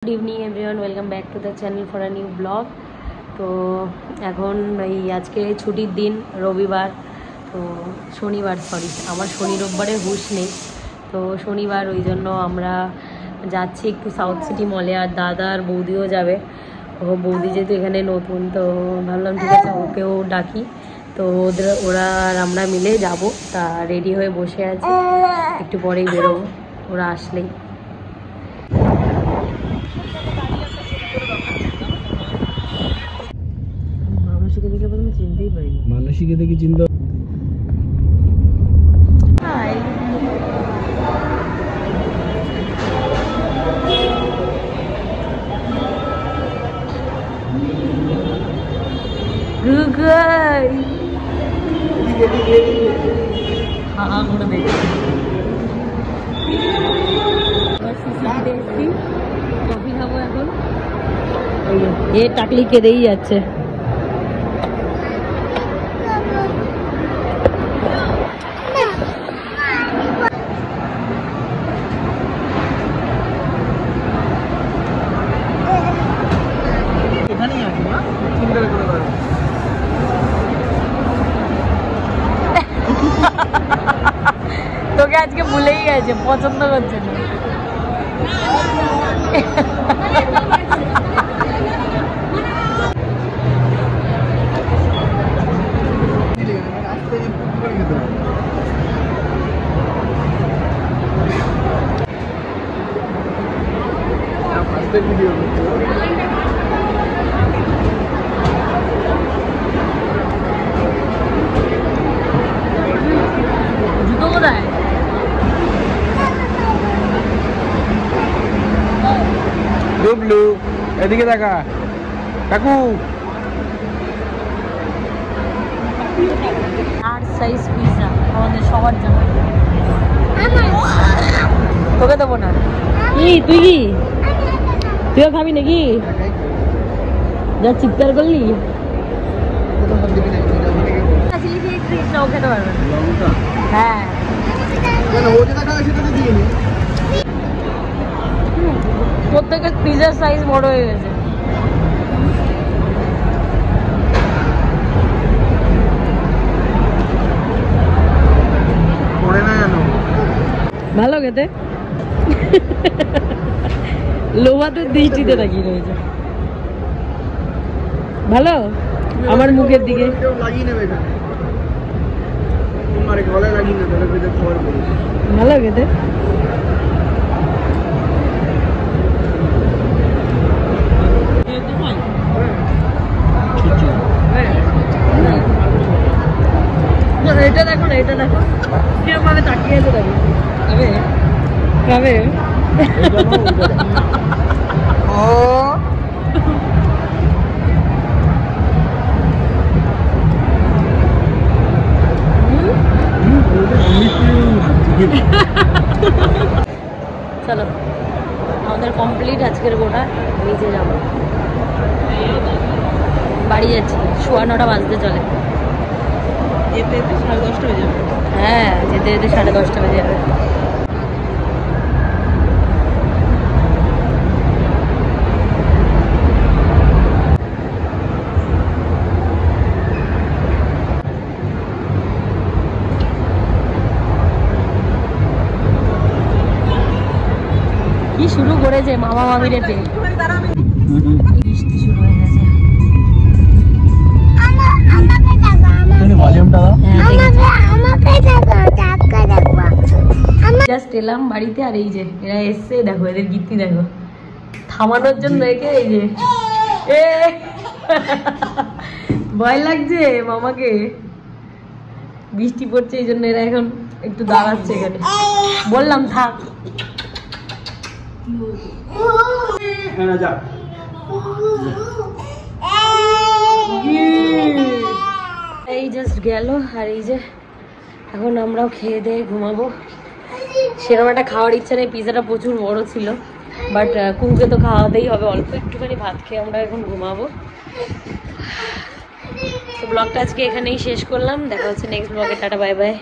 Good evening everyone welcome back to the channel for a new blog. तो এখন এই আজকে ছুটির দিন রবিবার, তো শনিবার আমার শনি রোববারে হুঁশ নেই। তো শনিবার ওই জন্য আমরা যাচ্ছি একটু সাউথ সিটি মলে, আর দাদা আর বৌদিও যাবে। ও বৌদি যেহেতু এখানে নতুন, তো ভাবলাম ঠিক আছে ওকেও ডাকি। তো ওরা আর আমরা মিলে যাব। তা রেডি হয়ে বসে আছি, একটু পরেই বেরোবো ওরা আসলেই। মানসিকে দেখে প্রথমে চিনতেই পারিনি। মানসিকে দেখে চিন্তা কফি খাবো এখন। এ টাকলি কেঁদেই যাচ্ছে। তোকে আজকে ভুলেই গেছে, পছন্দ করছে না। জুতো কোথায়? ডুবলু এদিকে দেখা কাকু। আর সাইজ পিৎজা আমাদের সবার জন্য। তোকে দেবো না। কি তুই কি তুইও খাবি নাকি? যা চিৎকার করলি। খেতে পারবে হ্যাঁ, প্রত্যেকের পিৎজার সাইজ বড় হয়ে গেছে। ভালো খেতে। লোহাতে দৃষ্টিতে তাকিয়ে রয়েছে। ভালো আমার মুখের দিকে ভালো খেতে। এটা দেখো না, এটা দেখো কিরকম ভাবে তাকিয়ে আছে। দেখো খাবে খাবে। ও চলো আমাদের কমপ্লিট আজকের গোটা। নিচে যাবো, বাড়ি যাচ্ছি। 9:15 বাজতে চলে। যেতে যেতে 10:30 হয়ে যাবে। হ্যাঁ যেতে যেতে 10:30 বেজে যাবে। কি শুরু করেছে মামা মামির এতে। বৃষ্টি শুরু হয়ে গেছে। জাস্ট এলাম বাড়িতে, আর এই যে এরা এসছে। দেখো এদের গীতি দেখো, থামানোর জন্য একে এই যে ভয় লাগছে মামাকে। বৃষ্টি পড়ছে এই জন্য এরা এখন একটু দাঁড়াচ্ছে এখানে। বললাম থাক। এই জাস্ট গেল, আর এই যে এখন আমরাও খেয়ে দিয়ে ঘুমাবো। সেরকম একটা খাওয়ার ইচ্ছা নেই, পিৎজাটা প্রচুর বড় ছিল, বাট কুকুকে তো খাওয়াতেই হবে। অল্প একটুখানি ভাত খেয়ে আমরা এখন ঘুমাবো। তো ব্লগটা আজকে এখানেই শেষ করলাম। দেখা হচ্ছে নেক্সট ব্লগে। Tata bye bye.